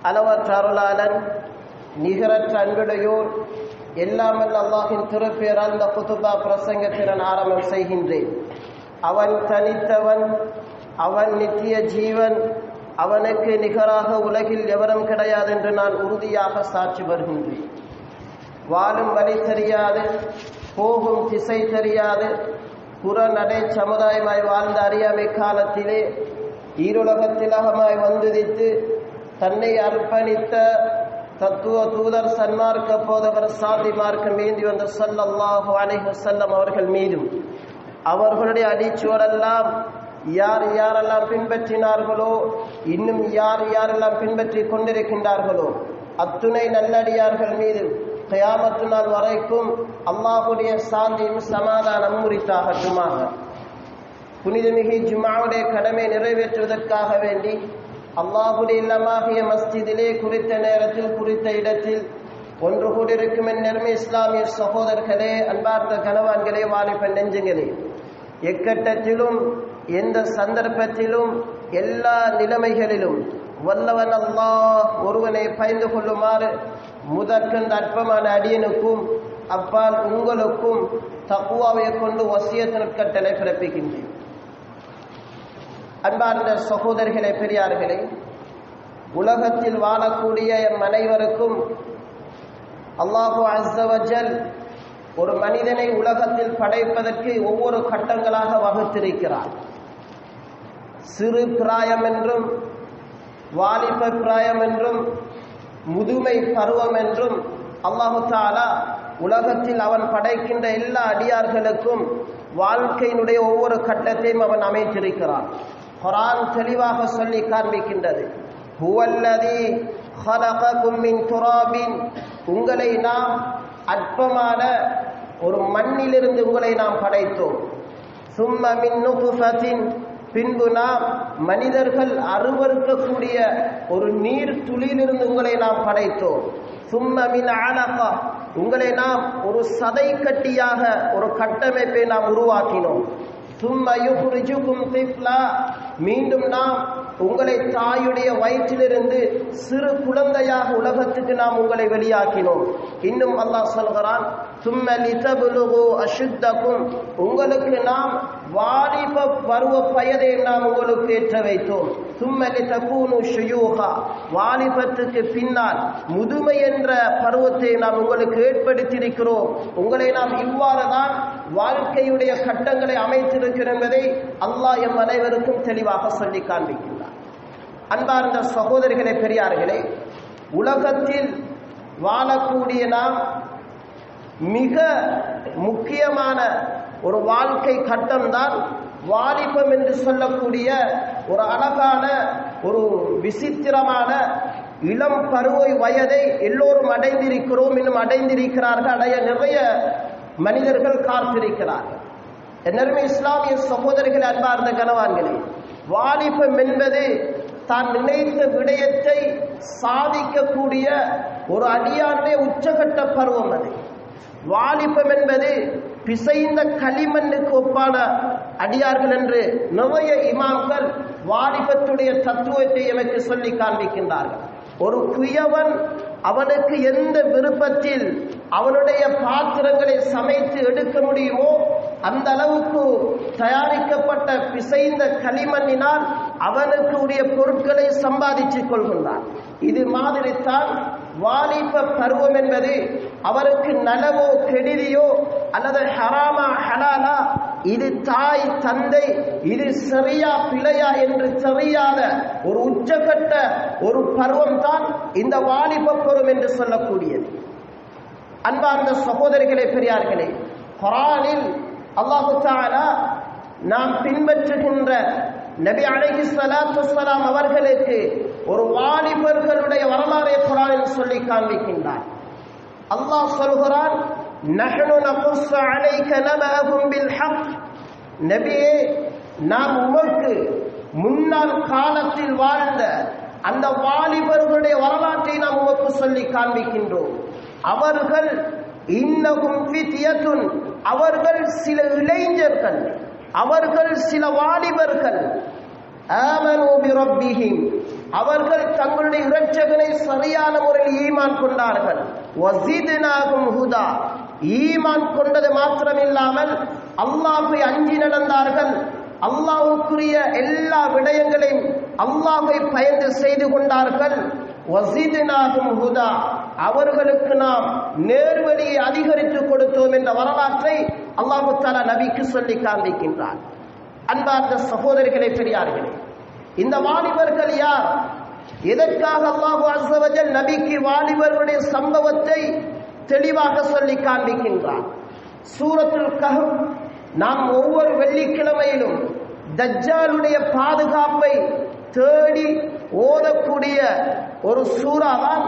அளவற்ற அருளாளன் நிகரற்ற அன்புடையோர் எல்லாமல் அல்லாஹின் திருப்பெயரால் இந்த குதுபா பிரசங்கத்திறன் ஆரம்பம் செய்கின்றேன். அவன் தனித்தவன், அவன் நித்திய ஜீவன், அவனுக்கு நிகராக உலகில் எவரும் கிடையாது என்று நான் உறுதியாக சாட்சி வருகின்றேன். வாழும் வழி தெரியாது, போகும் திசை தெரியாது, புறநடை சமுதாயமாய் வாழ்ந்த அறியாமை காலத்திலே ஈருலகத்திலகமாய் வந்துதித்து தன்னை அர்ப்பணித்த தத்துவ தூதர் சன்மார்க்க போதவர் சாந்தி மார்க்கம் மீந்தி வந்த ஸல்லல்லாஹு அலைஹி வஸல்லம் அவர்கள் மீதும் அவர்களுடைய அடிச்சுவடெல்லாம் யார் யாரெல்லாம் பின்பற்றினார்களோ, இன்னும் யார் யாரெல்லாம் பின்பற்றி கொண்டிருக்கின்றார்களோ அத்துணை நல்லடியார்கள் மீது கியாமத்து நாள் வரைக்கும் அல்லாஹுடைய சாந்தியும் சமாதானமும் உரித்தாகட்டுமாக. புனிதமிகு ஜும்ஆவுடைய கடமை நிறைவேற்றுவதற்காக வேண்டி அல்லாஹுடைய இல்லமாகிய மஸ்ஜிதிலே குறித்த நேரத்தில் குறித்த இடத்தில் ஒன்று கூடியிருக்கும் என் நெருமை இஸ்லாமிய சகோதரர்களே, அன்பார்ந்த கனவான்களே, வாலிப நெஞ்சுங்களே, எக்கட்டத்திலும் எந்த சந்தர்ப்பத்திலும் எல்லா நிலைமைகளிலும் வல்லவன் அல்லாஹ் ஒருவனை பயந்து கொள்ளுமாறு முதற்கண்ட அற்பமான அடியனுக்கும் அப்பால் உங்களுக்கும் தக்வாவை கொண்டு வசியத்தின் கட்டளை பிறப்பிக்கின்றேன். அன்பார்ந்த சகோதரர்களே, பெரியார்களே, உலகத்தில் வாழக்கூடிய எம் அனைவருக்கும் அல்லாஹு அஸ்ஸ வஜல் ஒரு மனிதனை உலகத்தில் படைப்பதற்கு ஒவ்வொரு கட்டங்களாக வகுத்திருக்கிறார். சிறு பிராயம் என்றும், வாலிப பிராயம் என்றும், முதுமை பருவம் என்றும் அல்லாஹு தஆலா உலகத்தில் அவன் படைக்கின்ற எல்லா அடியார்களுக்கும் வாழ்க்கையினுடைய ஒவ்வொரு கட்டத்தையும் அவன் அமைத்திருக்கிறான். குர்ஆன் தெளிவாக சொல்லி காண்பிக்கின்றது, ஹுவல்லதீ ஹலககும் மின் துராபின், உங்களை நாம் அற்பமான ஒரு மண்ணிலிருந்து உங்களை நாம் படைத்தோம். சும்ம மின் நுத்ஃபத்தின், பின்பு நாம் மனிதர்கள் அருவருக்கக்கூடிய ஒரு நீர் துளியிலிருந்து உங்களை நாம் படைத்தோம். சும்ம மின் அலகா, உங்களை நாம் ஒரு சதை கட்டியாக ஒரு கட்டமைப்பை நாம் உருவாக்கினோம். சும்ம யுக்ரிஜுகும் திஃப்லா, மீண்டும் நாம் உங்களை தாயுடைய வயிற்றிலிருந்து சிறு குழந்தையாக உலகத்துக்கு நாம் உங்களை வெளியாக்கினோம். இன்னும் அல்லாஹ் சொல்கிறான், சும்ம லிதப்லுகு அஷுத்தகும், உங்களுக்கு நாம் வாலிப பருவ வயதை நாம் உங்களுக்கு ஏற்ற வைத்தோம். சும்ம லிதகூனு ஷுயூஹா, வாலிபத்துக்கு பின்னால் முதுமை என்ற பருவத்தை நாம் உங்களுக்கு ஏற்படுத்தியிருக்கிறோம். உங்களை நாம் இவ்வாறு தான் வாழ்க்கையுடைய கட்டங்களை அமைத்திருக்கிறோம் என்பதை அல்லாஹ் எம் அனைவருக்கும் தெளிவாக சொல்லி காண்பிக்கின்றார். அன்பார்ந்த சகோதரர்களே, பெரியார்களே, உலகத்தில் வாழக்கூடிய நாம் மிக முக்கியமான ஒரு வாழ்க்கை கட்டம்தான் வாலிபம் என்று சொல்லக்கூடிய ஒரு அழகான ஒரு விசித்திரமான இளம் பருவ வயதை எல்லோரும் அடைந்திருக்கிறோம், இன்னும் அடைந்திருக்கிறார்கள், அடைய நிறைய மனிதர்கள் காத்திருக்கிறார்கள். என்னருமே இஸ்லாமிய சகோதரர்களே, அன்பார்ந்த கனவான்களே, வாலிபம் என்பது தான் நினைத்த விடயத்தை சாதிக்கக்கூடிய ஒரு அடியானுடைய உச்சகட்ட பருவம். அது வாலிபம் என்பது பிசைந்த களிமண்ணுக்கு ஒப்பான அடியார்கள் என்று நிறைய இமாம்கள் வாலிபத்துடைய தத்துவத்தை எனக்கு சொல்லி காண்பிக்கின்றார்கள். ஒரு குயவன் அவனுக்கு எந்த விருப்பத்தில் அவனுடைய பாத்திரங்களை சமைத்து எடுக்க முடியுமோ அந்த அளவுக்கு தயாரிக்கப்பட்ட பிசைந்த களிமண்ணினால் அவனுக்கு உரிய பொருட்களை சம்பாதித்துக் கொள்கின்றான். இது மாதிரி தான் வாலிப பருவம் என்பது அவருக்கு நலவோ கெடுதியோ அல்லது ஹராமா ஹலாலா, இது தாய் தந்தை, இது சரியா பிழையா என்று தெரியாத ஒரு உச்சகட்ட ஒரு பருவம் தான் இந்த வாலிப பருவம் என்று சொல்லக்கூடியது. அன்பார்ந்த சகோதரிகளே, பெரியார்களே, குர்ஆனில் அல்லாஹு தஆலா நாம் பின்பற்றுகின்ற நபி அலைஹிஸ்ஸலாத்து வஸ்ஸலாம் அவர்களுக்கு ஒரு வாலிபர்களுடைய வரலாறை குர்ஆனில் சொல்லி காண்பிக்கின்றார். அல்லாஹ் சொல்கிறான், நஹ்னு நகுஸ்ஸு அலைக நபஅஹும் பில் ஹக், நபியே, நாம் உமக்கு முன்னால் காலத்தில் வாழ்ந்த அந்த வாலிபர்களுடைய வரலாற்றை நாம் உமக்கு சொல்லி காண்பிக்கின்றோம். அவர்கள் இன்னஹும் ஃபித்யத்துன், அவர்கள் சில இளைஞர்கள், அவர்கள் சில வாலிபர்கள், ஆமனூ பிரப்பிஹிம், அவர்கள் தங்களுடைய இரட்சகனை சரியான முறையில் ஈமான் கொண்டார்கள். வஸித்னாஹும் ஹுதா, ஈமான் கொண்டது மாத்திரமில்லாமல் அல்லாஹ்வை அஞ்சி நடந்தார்கள். அல்லாஹ்வுக்குரிய எல்லா விடயங்களையும் அல்லாஹ்வை பயந்து செய்து கொண்டார்கள். வஸித்னாஹும் ஹுதா, அவர்களுக்கு நாம் நேர்வழியை அதிகரித்து கொடுத்தோம் என்ற வரலாற்றை அல்லாஹ் தஆலா நபிக்கு சொல்லி காண்பிக்கின்றார். அன்பார்ந்த சகோதரிகளே, பெரியார்களே, இந்த வாலிபர்கள் யார்? எதற்காக அல்லாஹ் அஸ்ஸ வஜல் நபிக்கு வாலிபர்களுடைய சம்பவத்தை தெளிவாக சொல்லி காண்பிக்கின்றார்? சூரத்துல் கஹ்ஃப் நாம் ஒவ்வொரு வெள்ளிக்கிழமையிலும் தஜ்ஜாலுடைய பாதுகாப்பை தேடி ஓதக்கூடிய ஒரு சூறாதான்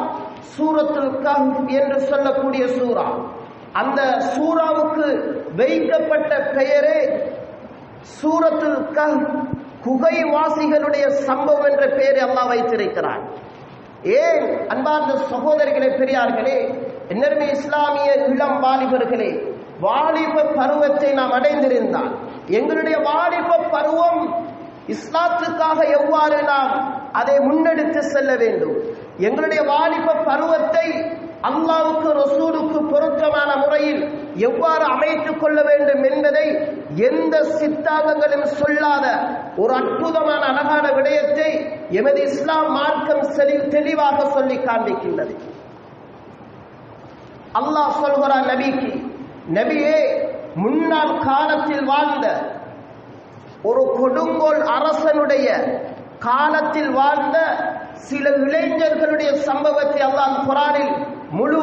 சூரத்துல் கஹ்ஃப் என்று சொல்லக்கூடிய சூரா. அந்த சூறாவுக்கு வைக்கப்பட்ட பெயரே சூரத்துல் கஹ்ஃப், குகைவாசிகளுடைய சம்பவம் என்ற பெயரை அல்லாஹ் வைத்திருக்கிறார். ஏன் அன்பார்ந்த சகோதரிகளே, பெரியார்களே, என்னருமே இஸ்லாமிய இளம் வாலிபர்களே, வாலிப பருவத்தை நாம் அடைந்திருந்தால் எங்களுடைய வாலிப பருவம் இஸ்லாத்துக்காக எவ்வாறு நாம் அதை முன்னெடுத்து செல்ல வேண்டும், எங்களுடைய வாலிப பருவத்தை அல்லாஹ்வுக்கு ரசூலுக்கு பொருத்தமான முறையில் எவ்வாறு அமைத்துக் கொள்ள வேண்டும் என்பதை எந்த சித்தாந்தங்களும் சொல்லாத ஒரு அற்புதமான அழகான விடயத்தை எமது இஸ்லாம் மார்க்கம் தெளிவாக சொல்லி காண்பிக்கின்றது. அல்லாஹ் சொல்கிறார் நபிக்கு, நபியே, முன்னாள் காலத்தில் வாழ்ந்த ஒரு கொடுங்கோல் அரசனுடைய காலத்தில் வாழ்ந்த சில இளைஞர்களுடைய சம்பவத்தை அல்லாஹ் குர்ஆனில் முழு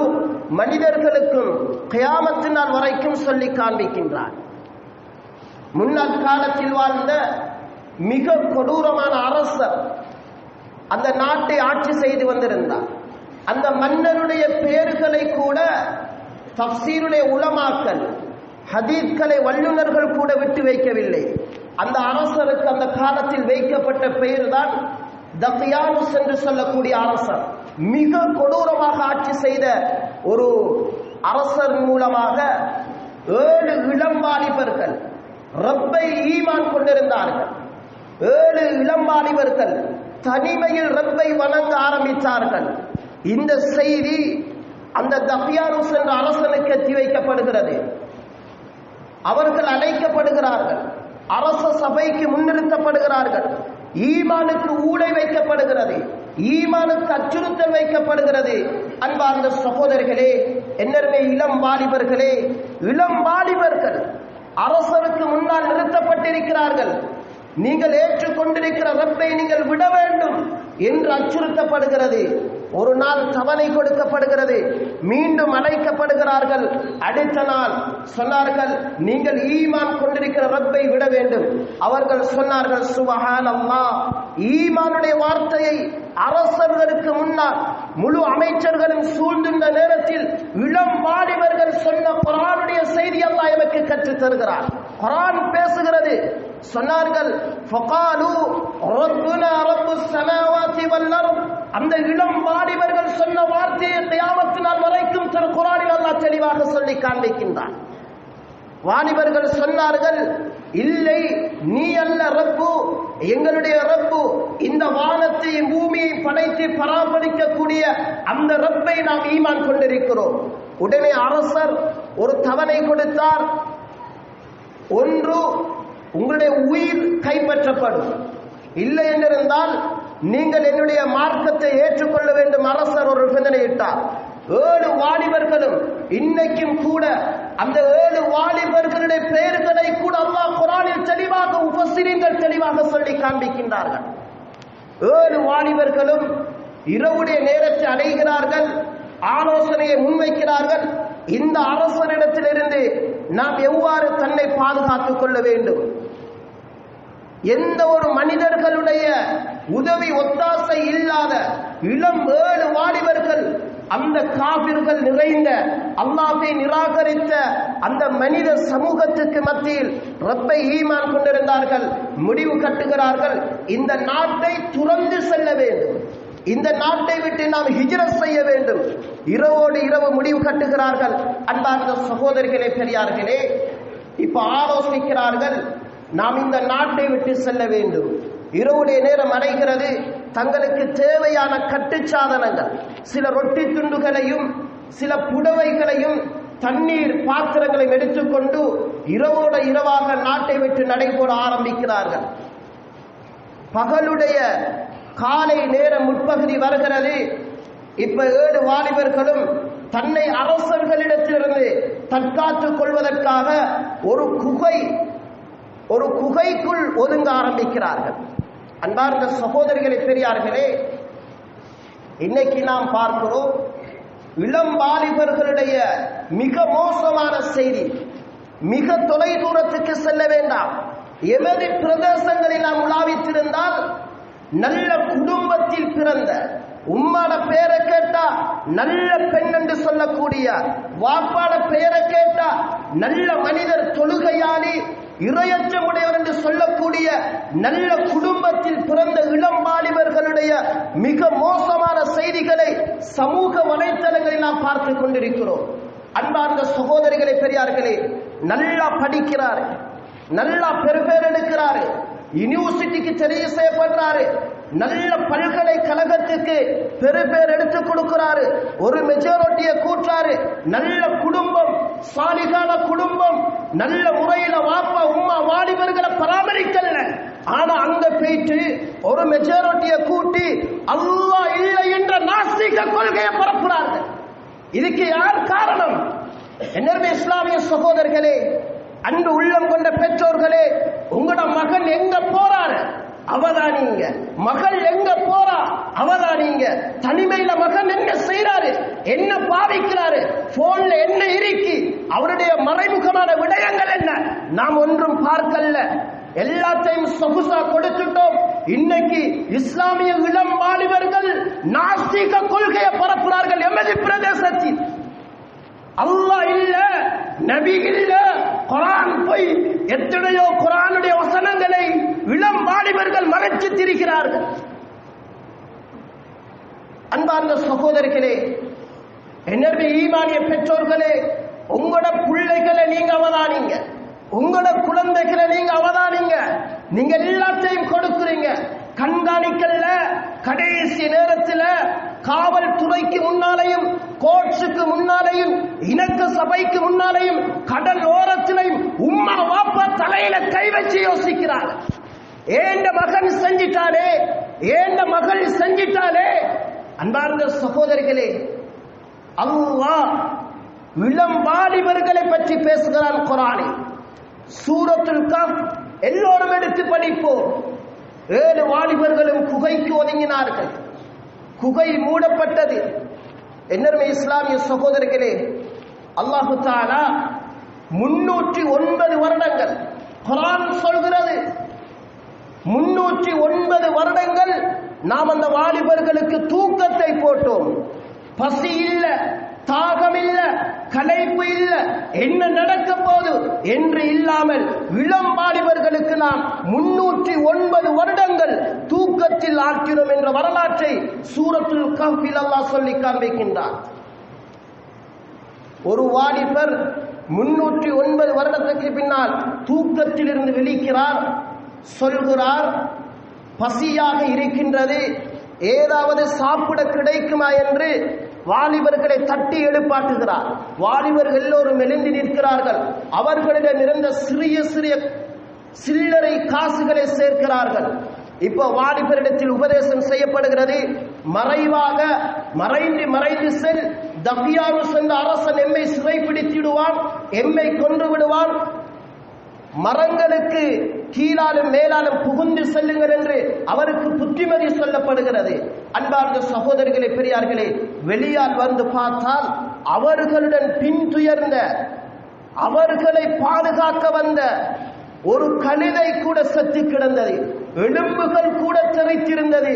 மனிதர்களுக்கும் கியாமத்து நாள் வரைக்கும் சொல்லி காண்பிக்கின்றார். முன்னாள் காலத்தில் வாழ்ந்த மிக கொடூரமான அரசர் அந்த நாட்டை ஆட்சி செய்து வந்திருந்தார். அந்த மன்னருடைய பெயர்களை கூட தஃசீருடைய உலமாக்கள், ஹதீஸ்களை வல்லுநர்கள் கூட விட்டு வைக்கவில்லை. அந்த அரசருக்கு அந்த காலத்தில் வைக்கப்பட்ட பெயர் தான் தக்யானுஸ் என்று சொல்லக்கூடிய அரசர். மிக கொடூரமாக ஆட்சி செய்த ஒரு அரசர் மூலமாக 7 இளம் வாலிபர்கள் ரப்பை ஈமான் கொண்டிருந்தார்கள். 7 இளம் வாலிபர்கள் தனிமையில் ரப்பை வணங்க ஆரம்பித்தார்கள். இந்த செய்தி அந்த தக்யானுஸ் என்ற அரசனுக்கு எத்தி வைக்கப்படுகிறது. அவர்கள் அழைக்கப்படுகிறார்கள், அரச சபைக்கு முன்னிறுத்தப்படுகிறார்கள். ஈமானுக்கு ஊடை வைக்கப்படுகிறது, ஈமானுக்கு அச்சுறுத்தல் வைக்கப்படுகிறது. அன்பார்ந்த சகோதரர்களே, என்னருமே இளம் வாலிபர்களே, இளம் வாலிபர்கள் அரசருக்கு முன்னால் நிறுத்தப்பட்டிருக்கிறார்கள். நீங்கள் ஏற்றுக்கொண்டிருக்கிற ரப்பை நீங்கள் விட வேண்டும் என்று அச்சுறுத்தப்படுகிறது. ஒரு நாள் தவணை கொடுக்கப்படுகிறது, மீண்டும் அழைக்கப்படுகிறார்கள். அடுத்த நாள் சொன்னார்கள், நீங்கள் ஈமான் கொண்டிருக்கிற ரப்பை விட வேண்டும். அவர்கள் சொன்னார்கள், சுப்ஹானல்லாஹ். ஈமானுடைய வார்த்தையை அரசர்களுக்கு முன்னால் முழு அமைச்சர்களும் சூழ்ந்திருந்த நேரத்தில் இளம் வாலிபர்கள் சொன்ன குர்ஆனுடைய செய்தி அல்லாஹ் எமக்கு கற்றுத் தருகிறார். குர்ஆன் பேசுகிறது. சொன்னார்கள், ஃபகாலு ரப்புனா ரப்புஸ் ஸமாவாதி வல் அர்த். அந்த இளம் வாலிபர்கள் சொன்ன வார்த்தையை கியாமத் நாள் வரைக்கும் குர்ஆனில் அல்லாஹ் தெளிவாக சொல்லி காண்பிக்கின்றார். வாலிபர்கள் சொன்னார்கள், இல்லை, நீ அல்ல ரப்பு, எங்களுடைய ரப்பு இந்த வானத்தையும் பூமியை படைத்து பராமரிக்கக்கூடிய அந்த ரப்பை நாம் ஈமான் கொண்டிருக்கிறோம். உடனே அரசர் ஒரு தவணை கொடுத்தார். ஒன்று, உங்களுடைய உயிர் கைப்பற்றப்படும், இல்லை என்றிருந்தால் நீங்கள் என்னுடைய மார்க்கத்தை ஏற்றுக்கொள்ள வேண்டும். அரசர் ஒரு நிபந்தனையிட்டார். 7 வாலிபர்களும் இன்னைக்கும் கூட அந்த 7 வாலிபர்களுடைய பெயர்களை கூட அல்லாஹ் குர்ஆனில் தெளிவாக முஃபஸ்ஸிரீன்கள் தெளிவாக சொல்லி காண்பிக்கின்றார்கள். 7 வாலிபர்களும் இரவுடைய நேரத்தை அடைகிறார்கள், ஆலோசனையை முன்வைக்கிறார்கள். இந்த அரசரிடத்திலிருந்து நாம் எவ்வாறு தன்னை பாதுகாத்துக் கொள்ள வேண்டும், எந்த ஒரு மனிதர்களுடைய உதவி ஒத்தாசை இல்லாத இளம் 7 வாலிபர்கள் அந்த காபிர்கள் நிறைந்த அல்லாஹ்வை நிராகரித்த அந்த மனித சமூகத்துக்கு மத்தியில் ரப்பை ஈமான் கொண்டிருந்தார்கள். முடிவு கட்டுகிறார்கள், இந்த நாட்டை துறந்து செல்ல வேண்டும், இந்த நாட்டை விட்டு நாம் ஹிஜ்ரத் செய்ய வேண்டும். இரவோடு இரவு முடிவு கட்டுகிறார்கள். அன்பார்ந்த சகோதரிகளே, பெரியார்களே, இப்ப ஆலோசிக்கிறார்கள், நாம் இந்த நாட்டை விட்டு செல்ல வேண்டும். இரவுடைய நேரம் அடைகிறது. தங்களுக்கு தேவையான கட்டுச்சாதனங்கள், சில ரொட்டி துண்டுகளையும் சில புடவைகளையும் தண்ணீர் பாத்திரங்களையும் எடுத்துக்கொண்டு இரவோட இரவாக நாட்டை விட்டு நடைபோட ஆரம்பிக்கிறார்கள். பகலுடைய காலை நேரம் முற்பகுதி வருகிறது. இப்ப 7 வாலிபர்களும் தன்னை அரசர்களிடத்திலிருந்து தற்காத்துக் கொள்வதற்காக ஒரு குகைக்குள் ஒதுங்க ஆரம்பிக்கிறார்கள். அன்பார்ந்த சகோதரிகளே, பெரியார்களே, இன்னைக்கு நாம் பார்க்கிறோம் இளம் வாலிபர்களுடைய மிக மோசமான செய்தி. மிக தொலை தூரத்துக்கு செல்ல வேண்டாம், எமது பிரதேசங்களில் நாம் உலாவித்திருந்தால் நல்ல குடும்பத்தில் பிறந்த, உம்மாட பெயரை கேட்டா நல்ல பெண் என்று சொல்லக்கூடிய, வாப்பாட பெயரை கேட்டா நல்ல மனிதர், தொழுகையாளி, இரையற்றமுடையவர் என்று சொல்லக்கூடிய நல்ல குடும்பத்தில் பிறந்த இளம் வாலிபர்களுடைய மிக மோசமான செய்திகளை சமூக வலைத்தளங்களில் நாம் பார்த்து கொண்டிருக்கிறோம். அன்பார்ந்த சகோதரிகளே, பெரியார்களே, நல்லா படிக்கிறாரு, நல்லா பெருபேர் எடுக்கிறாரு, யூனிவர்சிட்டிக்கு தெரிய செய்யப்படுறாரு, நல்ல பல்கலைக்கழகத்துக்கு பெருபேர் எடுத்துக் கொடுக்கிறாரு, ஒரு மெஜாரிட்டியை கூட்டாரு, நல்ல குடும்பம், சாலிகான குடும்பம், நல்ல முறையில வாப்பா உம்மா வாலிபர்களை பராமரிக்கல. ஆனா அங்க போயிட்டு ஒரு மெஜாரிட்டியை கூட்டி அல்லாஹ் இல்லை என்ற நாஸ்திக கொள்கையை பரப்புறார்கள். இதுக்கு யார் காரணம்? என்னுடைய இஸ்லாமிய சகோதரர்களே, அன்பு உள்ளம் கொண்ட பெற்றோர்களே, உங்களோட மகன் எங்க போறாரு அவதானிங்க, மகள் எங்க போறா அவதானிங்க. தனிமையில மகன் என்ன செய்யறாரு, என்ன பாவிக்கிறாரு, போன்ல என்ன இருக்கு, அவருடைய மறைமுகமான விடயங்கள் என்ன, நாம் ஒன்றும் பார்க்கல, எல்லாத்தையும் சொகுசா கொடுத்துட்டோம். இன்னைக்கு இஸ்லாமிய இளம் வாலிபர்கள் நாஸ்திக கொள்கையை பரப்புகிறார்கள். எமது பிரதேசத்தில் அல்லாஹ் இல்ல, நபி இல்ல, குர்ஆன் போய் எத்தனையோ குர்ஆனுடைய வசனங்களை இளம் வாலிபர்கள் மறைச்சு திரிகிறார்கள். அன்பார்ந்த சகோதரிகளே, என்னுடைய ஈமானிய பெற்றோர்களே, உங்களோட பிள்ளைகளை நீங்க அவதானிங்க, உங்களோட குழந்தைகளை நீங்க அவதானிங்க. நீங்க எல்லாத்தையும் கொடுக்குறீங்க, கண்காணிக்கல. கடைசி நேரத்தில் காவல்துறைக்கு முன்னாலையும், கோர்ட்ஸுக்கு முன்னாலையும், இணக்க சபைக்கு முன்னாலையும், கடல் ஓரத்திலையும் உம்மா வாப்பா தலையில கை வச்சு யோசிக்கிறார். ஏண்ட மகன் செஞ்சிட்டாலே, ஏண்ட மகள் செஞ்சிட்டாலே. அன்பார்ந்த சகோதரிகளே, அல்லாஹ் இளம் வாலிபர்களை பற்றி பேசுகிறான் குர்ஆனில். சூரத்துல் கஹ்ஃப் எல்லோரும் எடுத்து படிப்போம். 7 வாலிபர்களும் குகைக்கு ஒதுங்கினார்கள். குகை மூடப்பட்டது. என்னருமே இஸ்லாமிய சகோதரர்களே, அல்லாஹு தஆலா 309 வருடங்கள், குர்ஆன் சொல்கிறது 309 வருடங்கள் நாம் அந்த வாலிபர்களுக்கு தூக்கத்தை போட்டோம். பசி இல்ல, தாகம் இல்ல, களைப்பு இல்ல, என்ன நடக்க போது என்று இல்லாமல் இளம் வாலிபர்களுக்கு நாம் 309 வருடங்கள் தூக்கத்தில் ஆக்கிறோம் என்ற வரலாற்றை சூரத்துல் கஹ்ஃபில் அல்லாஹ் சொல்லி காண்பிக்கின்றார். ஒரு வாலிபர் 309 வருடத்துக்கு பின்னால் தூக்கத்தில் இருந்து விழிக்கிறார். சொல்கிறார், பசியாக இருக்கின்றது, ஏதாவது சாப்பிட கிடைக்குமா என்று வாலிபர்களை தட்டி எழுப்பாட்டுகிறார். வாலிபர்கள் எல்லோரும் எழுந்து நிற்கிறார்கள். அவர்களிடம் இருந்த சிறிய சிறிய சில்லறை காசுகளை சேர்க்கிறார்கள். இப்ப வாலிபரிடத்தில் உபதேசம் செய்யப்படுகிறது, மறைவாக மறைந்து செல், தஹியானு சென்ற அரசன் எம்மை சிறைப்பிடித்திடுவான், எம்மை கொன்று விடுவான், மரங்களுக்கு கீழாலும் மேலாலும் புகுந்து செல்லுங்கள் என்று அவருக்கு புத்திமதி சொல்லப்படுகிறது. அன்பார்ந்த சகோதரிகளே, பெரியார்களே, வெளியால் வந்து பார்த்தால் அவர்களுடன் பின்துயர்ந்த, அவர்களை பாதுகாக்க வந்த ஒரு கழுதை கூட செத்து கிடந்தது, எலும்புகள் கூட தெரித்திருந்தது.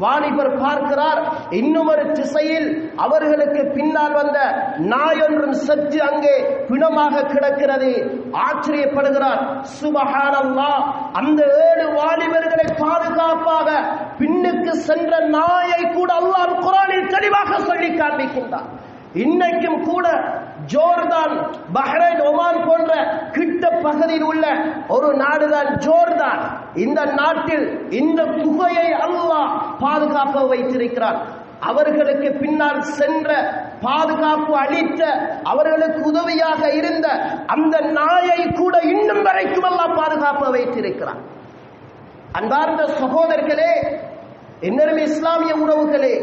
வாலிபர் பார்க்கிறார், இன்னும் ஒரு திசையில் அவர்களுக்கு பின்னால் வந்த நாயொன்றும் செத்து அங்கே பிணமாக கிடக்கிறது. ஆச்சரியப்படுகிறார். சுபஹானல்லாஹ், அந்த 7 வாலிபர்களை பாதுகாப்பாக பின்னுக்கு சென்ற நாயை கூட அல்லாஹ் குர்ஆனில் தெளிவாக சொல்லி காண்பிக்கின்றார். இன்னைக்கும் கூட ஜோர்தான், பஹ்ரைன், ஒமான் போன்ற கிட்ட பகுதியில் உள்ள ஒரு நாடுதான் ஜோர்தான். இந்த நாட்டில் இந்த குகையை அல்லாஹ் பாதுகாப்பு வைத்திருக்கிறார். அவர்களுக்கு பின்னால் சென்ற, பாதுகாப்பு அளித்த, அவர்களுக்கு உதவியாக இருந்த அந்த நாயை கூட இன்னும் வரைக்கும் அல்லாஹ் பாதுகாப்பு வைத்திருக்கிறார். அன்பார்ந்த சகோதரர்களே, இன்னும் இஸ்லாமிய உறவுகளே,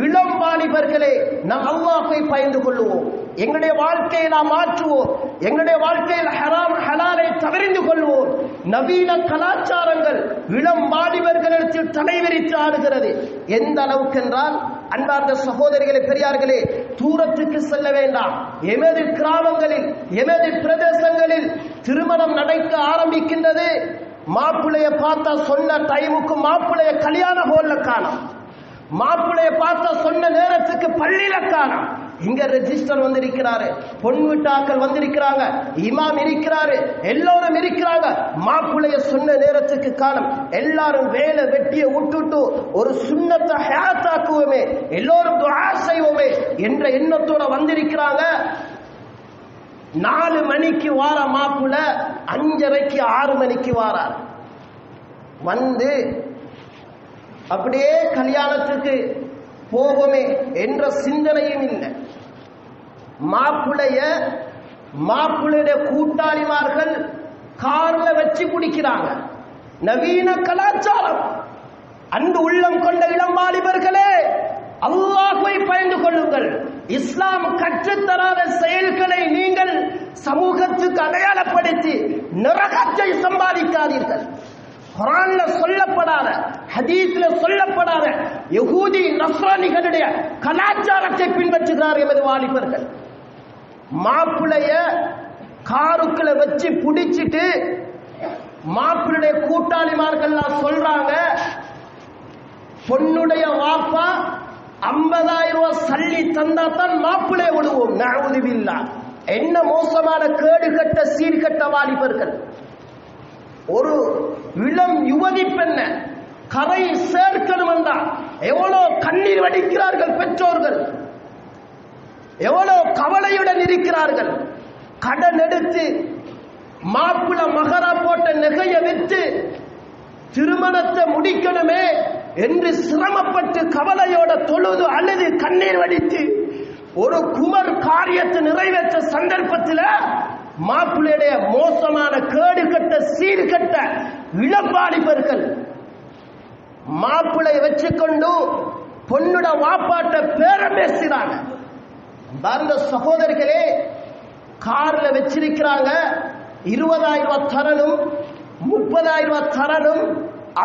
இளம் வாலிபர்களே, நாம் அல்லாஹ்வை பயந்து கொள்வோம். எங்களுடைய வாழ்க்கையை நாம் மாற்றுவோம். எங்களுடைய வாழ்க்கையில் ஹராம் ஹலாலை தவிர்த்து கொள்வோம். நவீன கலாச்சாரங்கள் இளம் வாலிபர்களிடத்தில் தலைவிரித்து ஆடுகிறது. எந்த அளவுக்கு என்றால், அன்பார்ந்த சகோதரிகளே, பெரியார்களே, தூரத்துக்கு செல்ல வேண்டாம். எமது கிராமங்களில், எமது பிரதேசங்களில் திருமணம் நடக்க ஆரம்பிக்கின்றது. மாப்பிள்ளைய பார்த்தா சொன்ன டைமுக்கு மாப்பிள்ளைய கல்யாண ஹோல்ல காணோம். மாப்பிள்ளைய பார்த்தா சொன்ன நேரத்துக்கு பள்ளியில காணோம். இங்க ரெஜிஸ்டர் வந்திருக்கிறாரு, பொன் வீட்டாக்கள் வந்திருக்கிறாங்க, இமாம் இருக்கிறாரு, எல்லோரும் இருக்கிறாங்க. மாப்பிள்ளைய சொன்ன நேரத்துக்கு காணோம். எல்லாரும் வேலை வெட்டிய விட்டுட்டு ஒரு சுன்னத்தை ஹயாத்தாக்குவோமே, எல்லோரும் துஆ செய்வோமே என்ற எண்ணத்தோட வந்திருக்கிறாங்க. 4 மணிக்கு வார மாப்பிள்ள 5:30க்கு 6 மணிக்கு வாரார். வந்து அப்படியே கல்யாணத்துக்கு போகுமே என்ற சிந்தனையும் இல்லை. மாப்பிள்ளைய கூட்டாளிமார்கள் கார்ல வச்சு குடிக்கிறாங்க. நவீன கலாச்சாரம். அன்பு உள்ளம் கொண்ட இளம் வாலிபர்களே, அல்லாஹ்வை பயந்து கொள்ளுங்கள். இஸ்லாம் கற்றுத்தராத செயல்களை நீங்கள் சமூகத்துக்கு அடையாளப்படுத்தி நரகத்தை சம்பாதிக்காதீர்கள். குர்ஆன்ல சொல்லப்படாத, ஹதீஸ்ல சொல்லப்படாத யஹூதி நஸ்ரானிகளுடைய கலாச்சாரத்தை பின்பற்றுகிறார் எமது வாலிபர்கள். மாப்பிள்ளைய காருக்குள்ள வச்சு புடிச்சிட்டு மாப்பிள்ளைய கூட்டாளிமார்கள்லாம் சொல்றாங்க, பொண்ணுடைய வாப்பா 50,000 ரூபாய் சல்லி தந்தா தான் மாப்பிள்ளைய விடுவோம். நஅூது பில்லாஹ். என்ன மோசமான கேடுகட்ட சீர்கட்ட வாலிபர்கள். ஒரு இளம் யுவதி பெண்ண கரை சேர்க்கணும் என்றால் எவ்வளவு கண்ணீர் வடிக்கிறார்கள் பெற்றோர்கள், எவ்வளவு கவலையுடன் இருக்கிறார்கள். கடன் எடுத்து மாப்பிள்ளை மகரா போட்ட நகையை விற்று திருமணத்தை முடிக்கணுமே என்று சிரமப்பட்டு கவலையோட தொழுது அழுது கண்ணீர் வடித்து ஒரு குமர் காரியத்தை நிறைவேற்ற சந்தர்ப்பத்தில் மாப்பிள்ளையுடைய மோசமான கேடுகட்ட சீர்கட்ட இளம்பாலிபர்கள் மாப்பிள்ளை வச்சுக்கொண்டு பொண்ணுட வாப்பாட்ட பேரம் பேசுகிறாங்க. பார்ந்த சகோதரர்களே, கார்ல வச்சிருக்கிறாங்க. 20,000 ரூபாய் தரணும், 30,000 ரூபாய் தரணும்,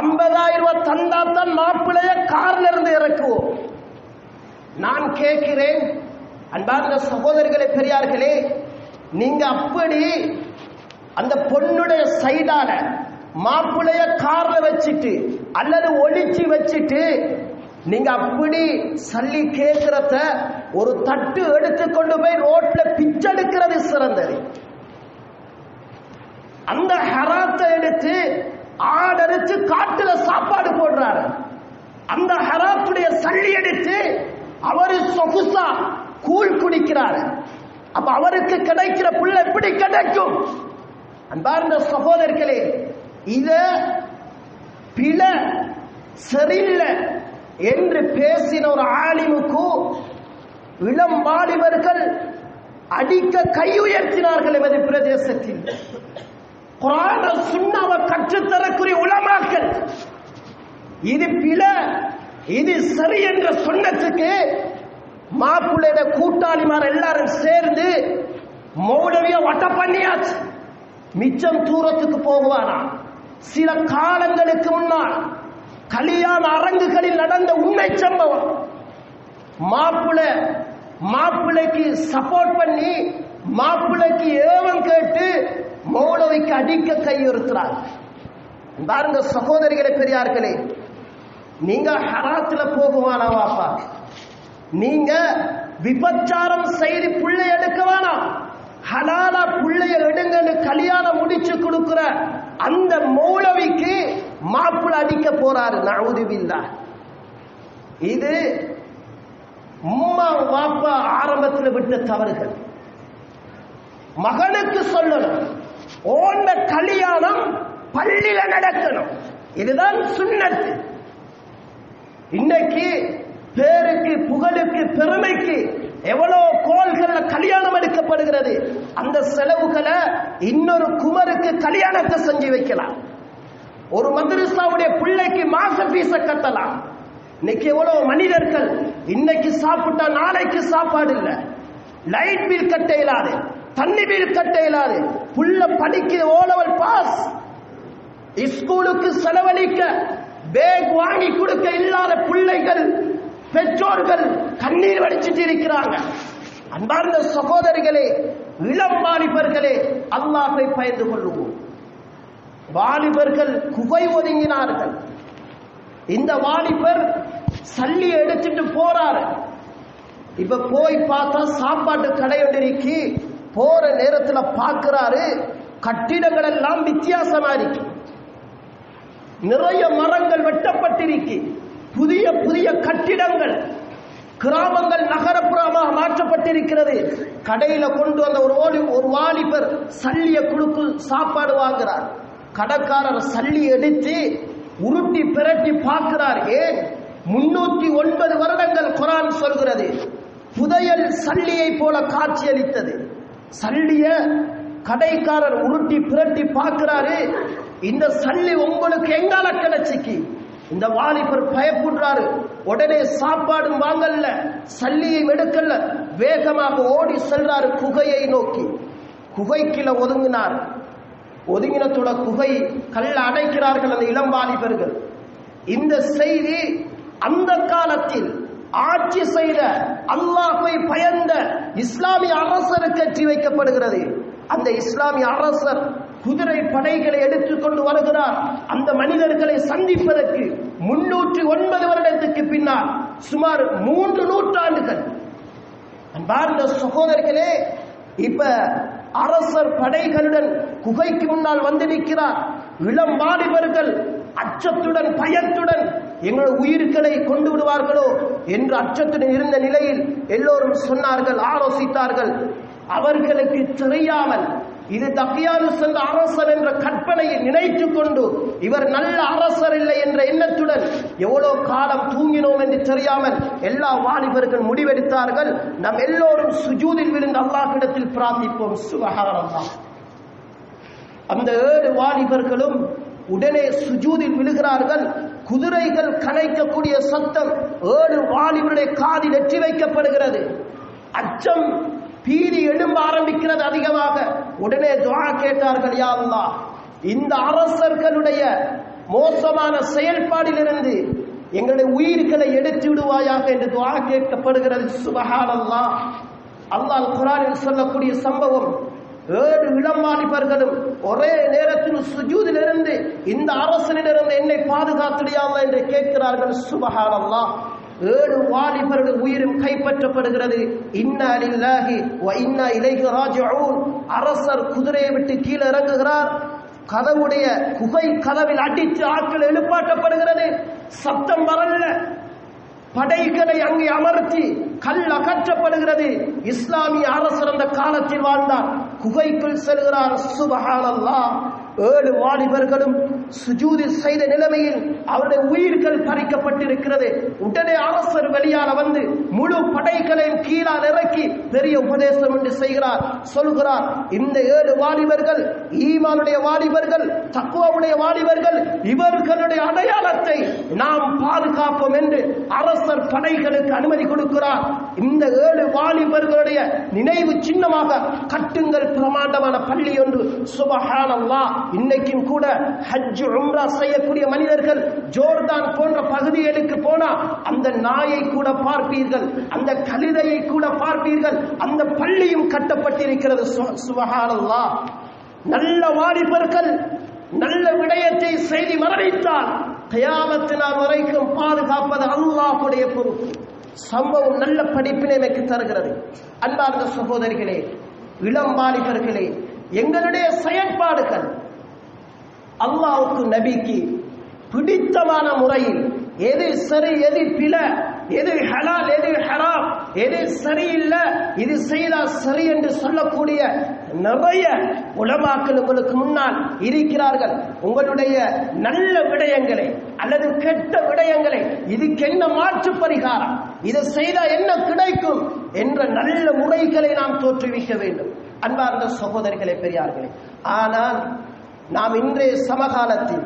50,000 ரூபாய் தந்தா தான் மாப்பிள்ளைய கார்ல இருந்து இறக்குவோம். நான் கேட்கிறேன், அன்பார்ந்த சகோதரர்களே, பெரியார்களே, நீங்க அப்படி அந்த பொண்ணுடைய சைடால மாப்பிள்ளைய கார்ல வச்சுட்டு அல்லது ஒளிச்சு வச்சுட்டு நீங்க அப்படி சல்லி கேட்கிறத ஒரு தட்டு எடுத்துக்கொண்டு போய் ரோட்ல பிச்செடுக்கிறது சிறந்தது. அந்த ஹராத்தை எடுத்து ஆடரிச்சு காட்டுல சாப்பாடு போடுறாரு. அந்த ஹராத்துடைய சல்லி எடுத்து அவரு சொகுசா கூழ் குடிக்கிறாரு. அப்ப அவருக்கு கிடைக்கிற புள்ள எப்படி கிடைக்கும்? அன்பார்ந்த சகோதரர்களே, இத பிழ சரியில்லை என்று பேசின ஒரு ஆலிமுக்கு இளம் வாலிபர்கள் அடிக்க கை உயர்த்தினார்கள். எமது பிரதேசத்தில் குர்ஆன் சுன்னாவை கற்றுத்தரக்கூடிய உலமாக்கள் இது பிழ, இது சரி என்ற சொன்னதுக்கு மாப்பிள்ளைய கூட்டாளிமார் எல்லாரும் சேர்ந்து மௌலவிய வட்ட பண்ணியாச்சு. மிச்சம் தூரத்துக்கு போகுவானா? சில காலங்களுக்கு முன்னால் கல்யாண அரங்குகளில் நடந்த உண்மை சம்பவம். மாப்பிள்ளைக்கு சப்போர்ட் பண்ணி மாப்பிள்ளைக்கு ஏவம் கேட்டு மௌலவிக்கு அடிக்க கையுறுத்துறாங்க. பாருங்க சகோதரிகளே, பெரியார்களே, நீங்க ஹராத்துல போகுவானா வாப்பா? நீங்க விபச்சாரம் செய்து புள்ளை எடுக்க வேணாம். ஹலாலா புள்ளைய எடுங்கன்னு கல்யாணம் முடிச்சு கொடுக்கிற அந்த மௌலவிக்கு மாப்பிள்ளை அடிக்க போறாரு. நஅூது பில்லாஹ். இது உம்மா வாப்பா ஆரம்பத்தில் விட்ட தவறுகள். மகனுக்கு சொல்லணும், ஓண்ட கல்யாணம் பள்ளியில நடக்கணும், இதுதான் சுன்னத்து. இன்னைக்கு பேருக்கு, புகழுக்கு, பெருமைக்கு எவ்வளவு கோள்கள்ல கல்யாணம் எடுக்கப்படுகிறது. அந்த செலவுகளை இன்னொரு குமருக்கு கல்யாணத்தை செஞ்சு வைக்கலாம். ஒரு மதரசாவுடைய பிள்ளைக்கு மாச பீச கட்டலாம். இன்னைக்கு எவ்வளவு மனிதர்கள் இன்னைக்கு சாப்பிட்டா நாளைக்கு சாப்பாடு இல்லை, லைட் பில் கட்ட இயலாது, தண்ணி பில் கட்ட இயலாது, புள்ள படிக்க ஓலவல் பாஸ், ஸ்கூலுக்கு செலவழிக்க பேக் வாங்கி கொடுக்க இல்லாத பிள்ளைகள், பெற்றோர்கள் கண்ணீர் வடிச்சிட்டு இருக்கிறாங்க. அன்பார்ந்த சகோதரிகளே, இளம் வாலிபர்களே, அல்லாஹ்வை பயந்து கொள்ளுவோம். வாலிபர்கள் குகை ஒதுங்கினார்கள். இந்த வாலிபர் சல்லி எடுத்துட்டு போறாரு. இப்ப போய் பார்த்தா சாப்பாட்டு கடை ஒன்றிருக்கு. போற நேரத்துல பார்க்கிறாரு, கட்டிடங்கள் எல்லாம் வித்தியாசமா இருக்கு. நிறைய மரங்கள் வெட்டப்பட்டிருக்கு. புதிய புதிய கட்டிடங்கள், கிராமங்கள் நகரப்புறமாக மாற்றப்பட்டிருக்கிறது. கடையில கொண்டு வந்த ஒரு வாலிபர் சல்லிய குழுக்கு சாப்பாடு வாங்குறார். கடைக்காரர் சல்லி எடுத்து உருட்டி பிரட்டி பார்க்கிறார். ஏன் 309 வருடங்கள் குர்ஆன் சொல்கிறது புதையல் சல்லியை போல காட்சியளித்தது. சல்லிய கடைக்காரர் உருட்டி பிரட்டி பார்க்கிறாரு. இந்த சல்லி உங்களுக்கு எங்கால கிடைச்சிக்கு? இந்த வாலிபர் பயப்படுறாரு. உடனே சாப்பாடும் வாங்கல்ல, சல்லியை எடுக்கல, வேகமாக ஓடி செல்றாரு குகையை நோக்கி. குகைக்குள்ள ஒதுங்கினார். ஒதுங்கினத்தோட குகை கல்ல அடைக்கிறார்கள் அந்த இளம் வாலிபர்கள். இந்த செய்தி அந்த காலத்தில் ஆட்சி செய்த, அல்லாஹ்வை பயந்த இஸ்லாமிய அரசருக்கு எட்டி வைக்கப்படுகிறது. அந்த இஸ்லாமிய அரசர் குதிரை படைகளை எடுத்துக்கொண்டு வருகிறார். அந்த மனிதர்களை சந்திப்பதற்கு 309 வருடத்துக்கு பின்னால் சுமார் 3 நூற்றாண்டுகள். அன்பார்ந்த சகோதரர்களே, இப்ப அரசர் படைகளுடன் குகைக்கு முன்னால் வந்து நிற்கிறார். இளம் வாலிபர்கள் அச்சத்துடன், பயத்துடன் எங்கள் உயிர்களை கொண்டு விடுவார்களோ என்று அச்சத்துடன் இருந்த நிலையில் எல்லோரும் சொன்னார்கள், ஆலோசித்தார்கள். அவர்களுக்கு தெரியாமல் இது தக்கியானுஸ் என்ற அரசர் என்ற கற்பனையை நினைத்துக் கொண்டு இவர் நல்ல அரசர் இல்லை என்ற எண்ணத்துடன் எவ்வளவு காலம் தூங்கினோம் என்று தெரியாமல் எல்லா வாலிபர்கள் முடிவெடுத்தார்கள், நாம் எல்லோரும் சுஜூதில் விழுந்து அல்லாஹ்விடத்தில் பிரார்த்திப்போம். சுப்ஹானல்லாஹ். அந்த 7 வாலிபர்களும் உடனே சுஜூதில் விழுகிறார்கள். குதிரைகள் கனைக்கக்கூடிய சத்தம் 7 வாலிபருடைய காதில் எட்டி வைக்கப்படுகிறது. அச்சம், பீதி எழும்ப ஆரம்பிக்கிறது அதிகமாக. உடனே துஆ கேட்டார்கள், யா அல்லாஹ், இந்த அரசர்களுடைய மோசமான செயல்பாடிலிருந்து எங்களுடைய உயிர்களை எடுத்து விடுவாயாக என்று துஆ கேட்கப்படுகிறது. சுப்ஹானல்லாஹ். அல்லாஹ் குர்ஆனில் சொல்லக்கூடிய சம்பவம், 7 இளம் வாலிபர்களும் ஒரே நேரத்தில் சுஜூதில் இருந்து இந்த அரசனிடமிருந்து என்னை பாதுகாத்துடையா என்று கேட்கிறார்கள். சுப்ஹானல்லாஹ். 7 வாலிபர்கள் உயிரும் கைப்பற்றப்படுகிறது. இன்னா லில்லாஹி வ இன்னா இலைஹி ராஜிஊன். அரசர் குதிரையை விட்டு கீழே இறங்குகிறார். கதவுடைய குகை கதவில் அடித்து ஆட்கள் எழுப்பாட்டப்படுகிறது. சத்தம் வரல. படைகளை அங்கே அமர்த்தி கல் அகற்றப்படுகிறது. இஸ்லாமிய அரசர் அந்த காலத்தில் வாழ்ந்தார். குகைக்குள் செல்கிறார். சுப்ஹானல்லாஹ். 7 வாலிபர்களும் சுஜூதில் செய்த நிலைமையில் அவருடைய உயிர்கள் பறிக்கப்பட்டிருக்கிறது. உடனே அரசர் வெளியால வந்து முழு படைகளையும் கீழால் இறக்கி பெரிய உபதேசம் என்று செய்கிறார். சொல்கிறார், இந்த 7 வாலிபர்கள் ஈமானுடைய வாலிபர்கள், தக்வாவுடைய வாலிபர்கள், இவர்களுடைய அடையாளத்தை நாம் பாதுகாப்போம் என்று அரசர் படைகளுக்கு அனுமதி கொடுக்கிறார். இந்த 7 வாலிபர்களுடைய நினைவு சின்னமாக கட்டுங்கள் பிரமாண்டமான பள்ளி ஒன்று. சுப்ஹானல்லாஹ். இன்னைக்கும் கூட ஹஜ் உம்ரா செய்யக்கூடிய மனிதர்கள் ஜோர்தான் போன்ற பகுதிகளுக்கு போனா அந்த நாயை கூட பார்ப்பீர்கள், அந்த கழுதையை கூட பார்ப்பீர்கள். அந்த பள்ளியும் கட்டப்பட்டிருக்கிறது. சுப்ஹானல்லாஹ். நல்ல வாலிபர்கள் நல்ல விடயத்தை செய்தி மரணித்தால் கியாமத் நாள் வரைக்கும் பாதுகாப்பது அல்லாஹ்வுடைய பொறுப்பு. சம்பவம் நல்ல படிப்பினை எனக்கு தருகிறது. அன்பார்ந்த சகோதரிகளே, இளம் வாலிபர்களே, எங்களுடைய செயற்பாடுகள் அல்லாஹ்வுக்கு, நபிக்கு பிடித்தமான முறையில் எது சரி, எது பிழை, எது ஹலால், எது ஹராம் எது சரியில்லை, இது செய்தா சரி என்று சொல்லக்கூடிய நிறைய உலமாக்கள் உங்களுக்கு முன்னால் இருக்கிறார்கள். உங்களுடைய நல்ல விடயங்களை அல்லது கெட்ட விடயங்களை, இதுக்கு என்ன மாற்று பரிகாரம், இதை செய்தா என்ன கிடைக்கும் என்ற நல்ல முறைகளை நாம் தோற்றுவிக்க வேண்டும். அன்பார்ந்த சகோதரிகளே, பெரியார்களே, ஆனால் நாம் இன்றைய சமகாலத்தில்